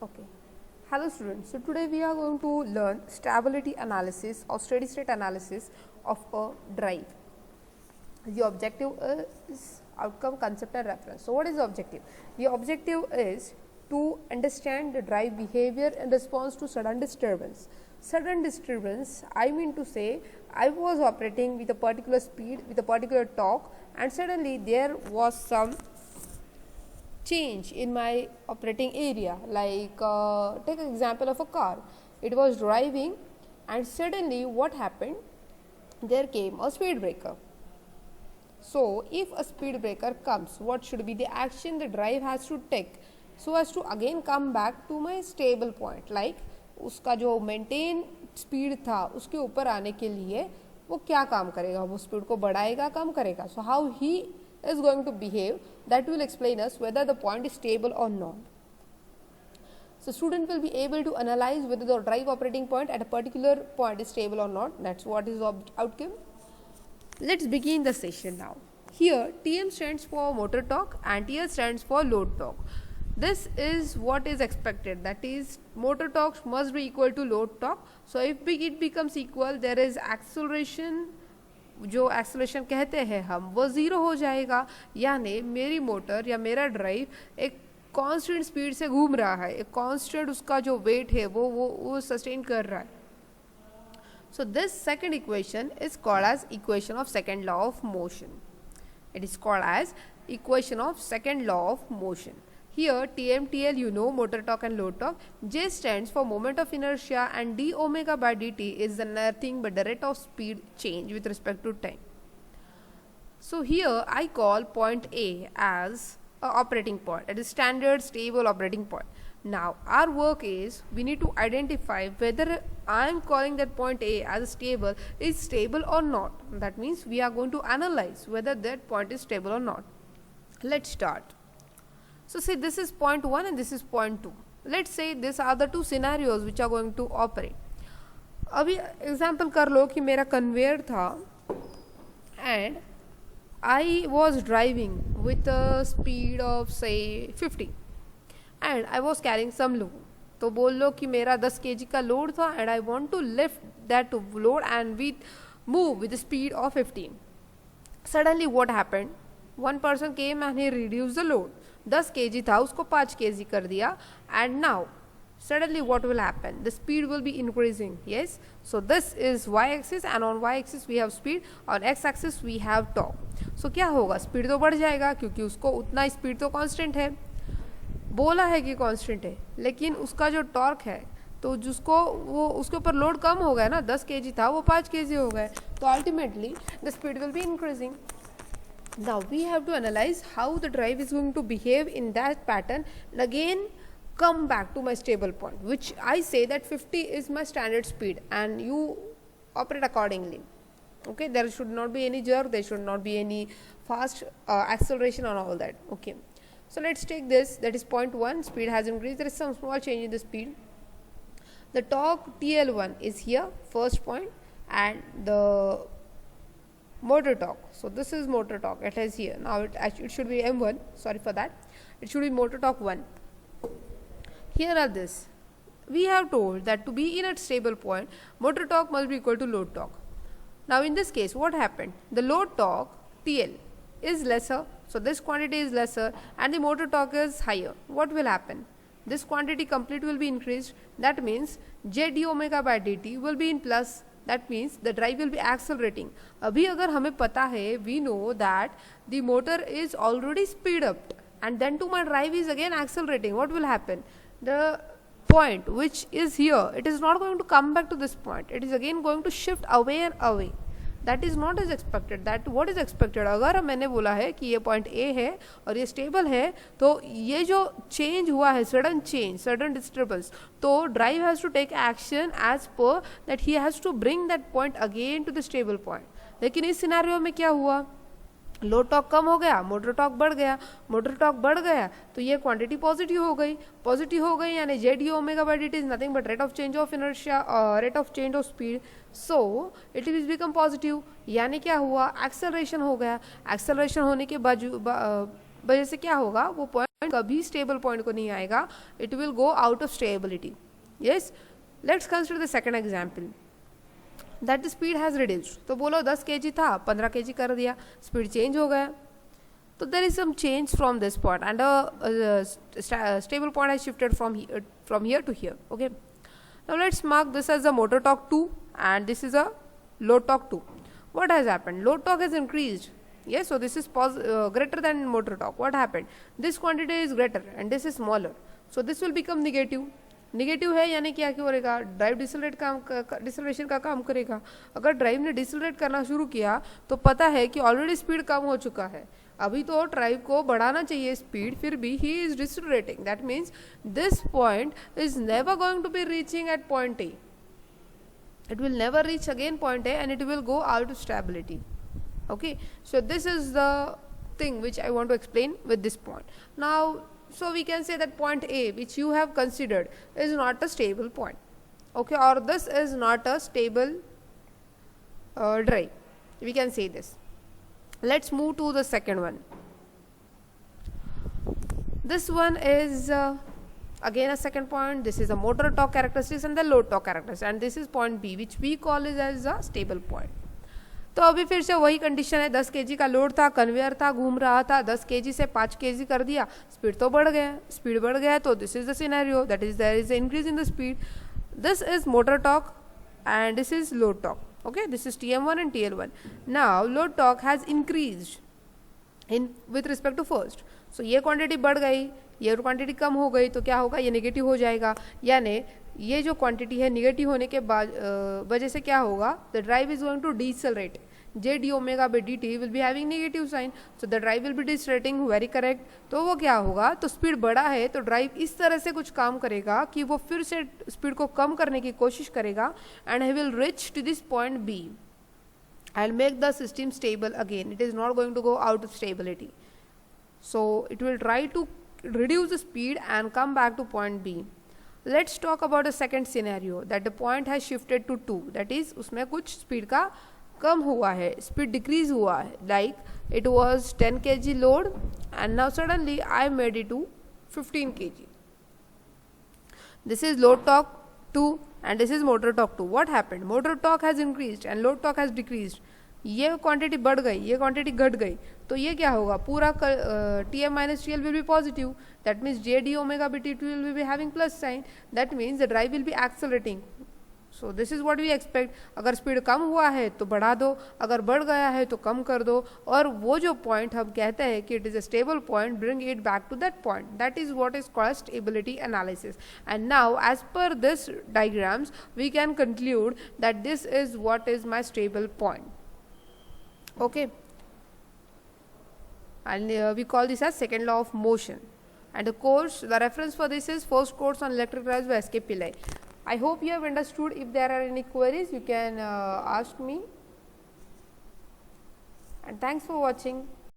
Okay. Hello students. So today we are going to learn stability analysis or steady state analysis of a drive. The objective is outcome, concept and reference. So what is the objective? The objective is to understand the drive behavior in response to sudden disturbance. Sudden disturbance, I mean to say, I was operating with a particular speed, with a particular torque, and suddenly there was some change in my operating area. Like take an example of a car. It was driving and suddenly what happened? There came a speed breaker. So if a speed breaker comes, what should be the action the drive has to take so as to again come back to my stable point? Like उसका जो maintain speed था उसके ऊपर आने के लिए वो क्या काम करेगा, वो स्पीड को बढ़ाएगा, कम करेगा. So how he is going to behave, that will explain us whether the point is stable or not. So student will be able to analyze whether the drive operating point at a particular point is stable or not. That's what is the outcome. Let's begin the session now. Here Tm stands for motor torque and TL stands for load torque. This is what is expected, that is motor torque must be equal to load torque. So if it becomes equal, there is acceleration, जो acceleration कहते हैं हम, वो zero हो जाएगा. यानी मेरी motor या मेरा ड्राइव एक कांस्टेंट स्पीड से घूम रहा है, एक कांस्टेंट उसका जो वेट है वो सस्टेन कर रहा है. So this second equation is called as equation of second law of motion. It is called as equation of second law of motion. Here Tm, TL you know, motor torque and load torque. J stands for moment of inertia and d omega by dt is nothing but the rate of speed change with respect to time. So here I call point A as a operating point, it is standard stable operating point. Now our work is we need to identify whether I am calling that point A as a stable is stable or not. That means we are going to analyze whether that point is stable or not. Let's start. So say this is point 1 and this is point 2. Let's say these are the two scenarios which are going to operate. अभी example कर लो कि मेरा conveyor था and I was driving with a speed of say 50 and I was carrying some load. तो बोल लो कि मेरा 10 kg का load था and I want to lift that load and we move with the speed of 15. Suddenly what happened? One person came and he reduced the load. 10 kg था उसको 5 kg कर दिया and now suddenly what will happen? The speed will be increasing. Yes, so this is y axis and on y axis we have speed, on x axis we have torque. So क्या होगा? Speed तो बढ़ जाएगा क्योंकि उसको उतना speed तो constant है, बोला है कि कांस्टेंट है, लेकिन उसका जो टॉर्क है तो जिसको वो उसके ऊपर लोड कम हो गया ना, 10 kg था वो 5 kg हो गए, तो ultimately the speed will be increasing. Now we have to analyze how the drive is going to behave in that pattern and again come back to my stable point, which I say that 50 is my standard speed and you operate accordingly. Okay, there should not be any jerk, there should not be any fast acceleration and all that. Okay, so let's take this, that is point 1, speed has increased, there is some small change in the speed. The torque TL1 is here, first point, and the motor torque, so this is motor torque, it is here. Now it should be M1, sorry for that, it should be motor torque 1. Here are this, we have told that to be in a stable point motor torque must be equal to load torque. Now in this case what happened? The load torque TL is lesser, so this quantity is lesser and the motor torque is higher. What will happen? This quantity complete will be increased, that means J d omega by dt will be in plus. That means the drive will be accelerating. अभी अगर हमें पता है, we know that the motor is already speed up and then to my drive is again accelerating. What will happen? The point which is here, it is not going to come back to this point. It is again going to shift away and away. That is not as expected. That what is expected? अगर मैंने बोला है कि ये point A है और ये stable है, तो ये जो change हुआ है, sudden change, sudden disturbance, तो drive has to take action as per that he has to bring that point again to the stable point. लेकिन इस scenario में क्या हुआ? लोड टॉर्क कम हो गया, मोटर टॉर्क बढ़ गया, मोटर टॉर्क बढ़ गया तो ये क्वांटिटी पॉजिटिव हो गई यानी Z you omega by D is nothing but rate of change of inertia, rate of change of speed. So it will become positive, यानी क्या हुआ? एक्सेलरेशन हो गया. एक्सेलरेशन होने के वजह से क्या होगा? वो पॉइंट कभी स्टेबल पॉइंट को नहीं आएगा, it will go out of stability. Yes, let's consider the second example that the speed has reduced. तो बोलो 10 kg था, 15 kg कर दिया, स्पीड चेंज हो गया. तो there is some change from this point and stable point has shifted from here to here. Okay, now let's mark this as a motor torque 2 and this is a load torque 2. What has happened? Load torque has increased. Yes, so this is greater than motor torque. What happened? This quantity is greater and this is smaller, so this will become negative. Negative है यानी क्या करेगा, drive deceleration का काम करेगा. अगर drive ने decelerate करना शुरू किया तो पता है कि ऑलरेडी स्पीड कम हो चुका है, अभी तो ड्राइव को बढ़ाना चाहिए स्पीड, फिर भी he is decelerating. That means this point is never going to be reaching at point A. It will never reach again point A and it will go out of stability. Okay, so this is the thing which I want to explain with this point. Now, so we can say that point A which you have considered is not a stable point. Okay, or this is not a stable drive. We can say this. Let's move to the second one. This one is again a second point. This is a motor torque characteristics and the load torque characteristics, and this is point B which we call it as a stable point. तो अभी फिर से वही condition है, 10 kg का load था, conveyor था, घूम रहा था, 10 kg से 5 kg कर दिया, स्पीड तो बढ़ गया, स्पीड बढ़ गया, तो this is the scenario, that is there is increase in the speed. This is motor torque and this is load torque. Okay, this is TM1 and TL1. Now load torque has increased in with respect to first. So ये quantity बढ़ गई, ये quantity कम हो गई, तो क्या होगा, ये नेगेटिव हो जाएगा. यानी ये जो क्वांटिटी है नेगेटिव होने के बाद वजह से क्या होगा, the drive is going to decelerate. J d omega by dt will be having negative sign, so the drive will be decelerating. very correct. तो वो क्या होगा, तो स्पीड बढ़ा है तो ड्राइव इस तरह से कुछ काम करेगा कि वो फिर से स्पीड को कम करने की कोशिश करेगा and he will reach to this point B and make the system stable again. It is not going to go out of stability, so it will try to reduce the speed and come back to point B. Let's talk about a second scenario that the point has shifted to 2, that is उसमें कुछ speed का कम हुआ है, speed decrease हुआ है. Like it was 10 kg load and now suddenly I made it to 15 kg. This is load torque 2 and this is motor torque 2. what happened, motor torque has increased and load torque has decreased. ये quantity बढ़ गई, ये quantity घट गई, तो ये क्या होगा, पूरा TM minus TL will be positive. that means JD omega by dt will be having plus sign. that means the drive will be accelerating. So this is what we expect. अगर speed कम हुआ है तो बढ़ा दो, अगर बढ़ गया है तो कम कर दो, और वो जो पॉइंट हम कहते हैं कि it is a stable point, bring it back to that point. That is what is called stability analysis. And now as per this diagrams we can conclude that this is what is my stable point. Okay, and we call this as second law of motion, and the reference for this is first course on electric drives by S.K. Pillai. I hope you have understood. If there are any queries, you can ask me, and thanks for watching.